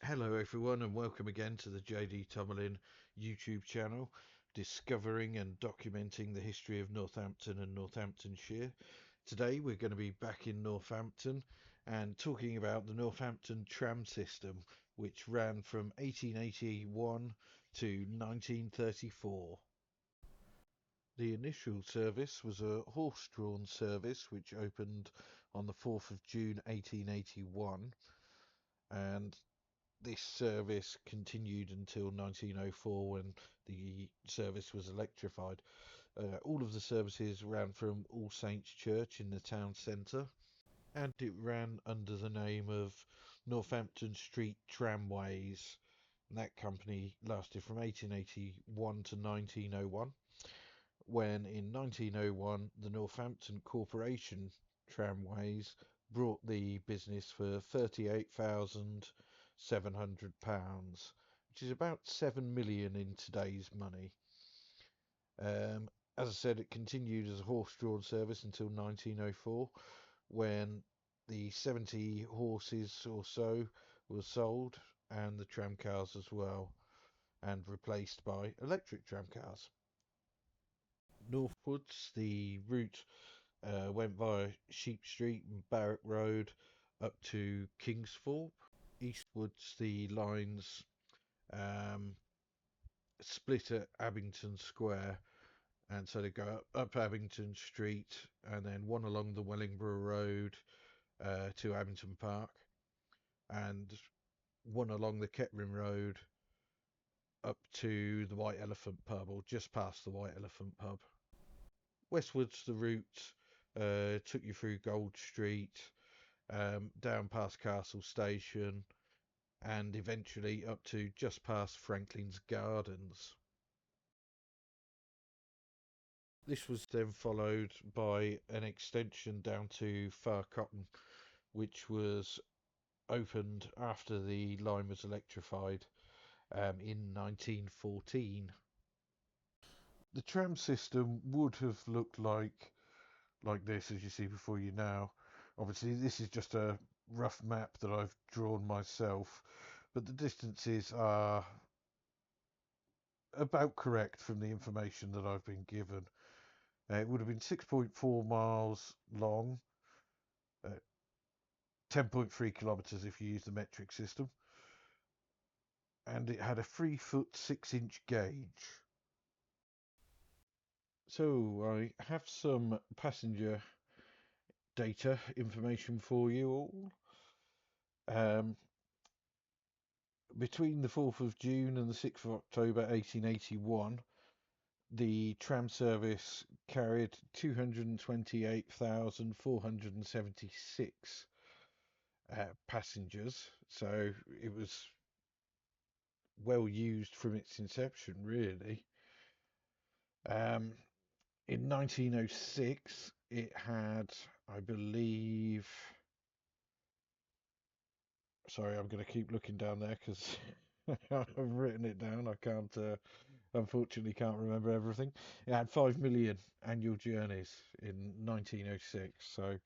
Hello everyone and welcome again to the JD Tummelin YouTube channel, discovering and documenting the history of Northampton and Northamptonshire. Today we're going to be back in Northampton and talking about the Northampton tram system, which ran from 1881 to 1934. The initial service was a horse-drawn service which opened on the 4th of June 1881, and this service continued until 1904 when the service was electrified. All of the services ran from All Saints Church in the town centre, and it ran under the name of Northampton Street Tramways. And that company lasted from 1881 to 1901, when in 1901 the Northampton Corporation Tramways brought the business for £38,700, which is about 7 million in today's money. As I said, it continued as a horse-drawn service until 1904, when the 70 horses or so were sold, and the tram cars as well, and replaced by electric tram cars. Northwards, the route went via Sheep Street and Barrack Road up to Kingsthorpe. Eastwards, the lines split at Abington Square, and so they go up Abington Street and then one along the Wellingborough Road to Abington Park, and one along the Kettering Road up to the White Elephant pub, or just past the White Elephant pub. Westwards, the route took you through Gold Street, down past Castle Station, and eventually up to just past Franklin's Gardens. This was then followed by an extension down to Far Cotton, which was opened after the line was electrified in 1914. The tram system would have looked like this, as you see before you now. Obviously this is just a rough map that I've drawn myself, but the distances are about correct from the information that I've been given. It would have been 6.4 miles long, 10.3 kilometres if you use the metric system, and it had a 3-foot 6-inch gauge. So I have some passenger data information for you all. Between the 4th of June and the 6th of October 1881, the tram service carried 228,476 passengers, so it was well used from its inception, really. In 1906, it had, I believe, sorry, I'm going to keep looking down there because I've written it down. I can't, unfortunately, can't remember everything. It had 5 million annual journeys in 1906, so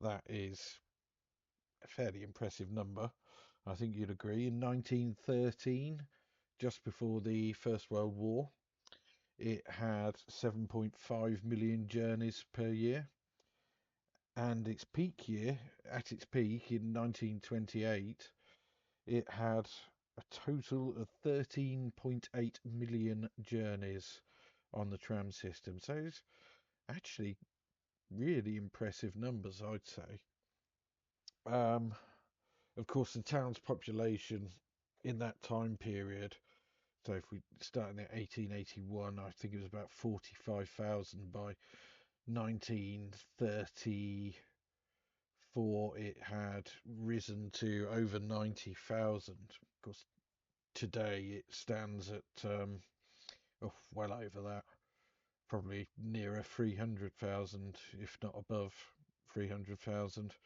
that is a fairly impressive number. I think you'd agree. In 1913, just before the First World War, it had 7.5 million journeys per year, and its peak year, at its peak in 1928, it had a total of 13.8 million journeys on the tram system. So it's actually really impressive numbers, I'd say. Of course, the town's population in that time period, so if we start in 1881, I think it was about 45,000. By 1934, it had risen to over 90,000. Of course, today it stands at well over that, probably nearer 300,000, if not above 300,000.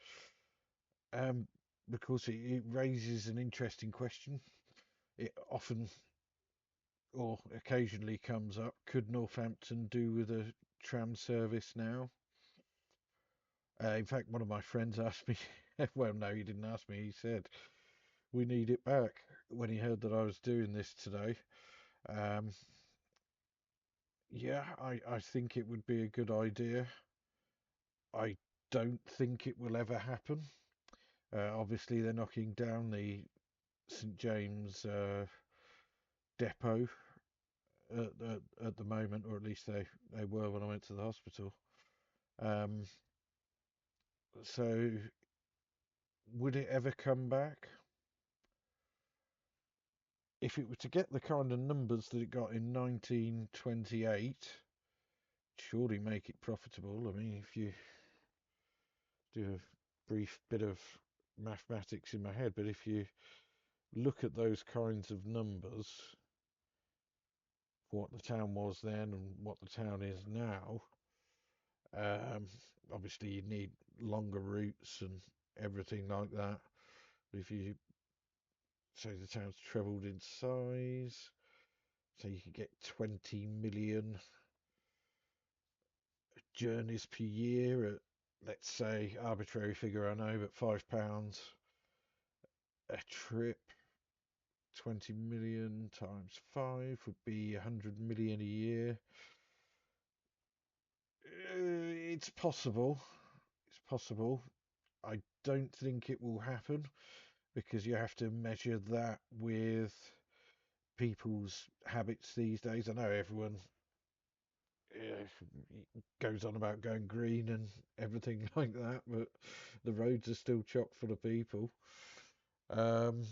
Because it raises an interesting question. It often or occasionally comes up, could Northampton do with a tram service now? In fact, one of my friends asked me, well, no, he didn't ask me, he said, we need it back. When he heard that I was doing this today, um, yeah, I think it would be a good idea. I don't think it will ever happen. Obviously, they're knocking down the St James depot at the moment, or at least they were when I went to the hospital. Um, so, would it ever come back? If it were to get the kind of numbers that it got in 1928, surely make it profitable. I mean, if you do a brief bit of mathematics in my head, but if you look at those kinds of numbers, what the town was then and what the town is now, um, obviously you need longer routes and everything like that. But if you say the town's trebled in size, so you could get 20 million journeys per year at, let's say, arbitrary figure I know, but £5 a trip. 20 million times 5 would be 100 million a year. It's possible. It's possible. I don't think it will happen because you have to measure that with people's habits these days. I know everyone goes on about going green and everything like that, but the roads are still chock full of people. Um,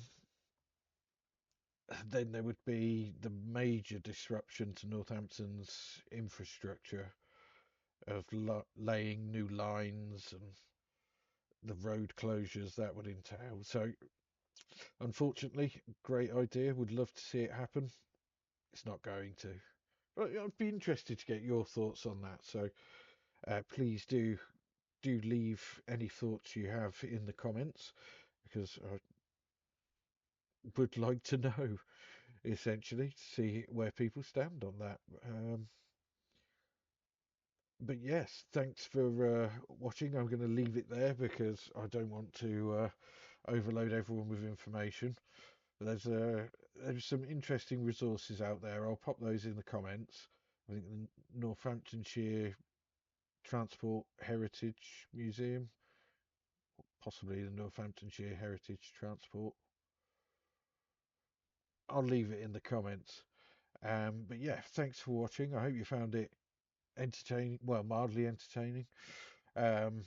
then there would be the major disruption to Northampton's infrastructure of laying new lines and the road closures that would entail. So, unfortunately, great idea. Would love to see it happen. It's not going to. But I'd be interested to get your thoughts on that. So, please do leave any thoughts you have in the comments because I would like to know essentially to see where people stand on that. But yes, thanks for watching. I'm going to leave it there because I don't want to overload everyone with information. But there's some interesting resources out there. I'll pop those in the comments. I think the Northamptonshire Transport Heritage Museum, possibly the Northamptonshire Heritage Transport. I'll leave it in the comments. But yeah, thanks for watching. I hope you found it entertaining, well, mildly entertaining. Um,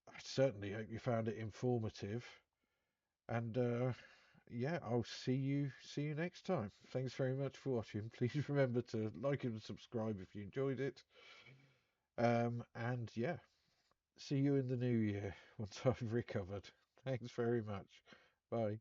I certainly hope you found it informative. And yeah, I'll see you next time. Thanks very much for watching. Please remember to like and subscribe if you enjoyed it. And yeah, see you in the new year once I've recovered. Thanks very much. Bye.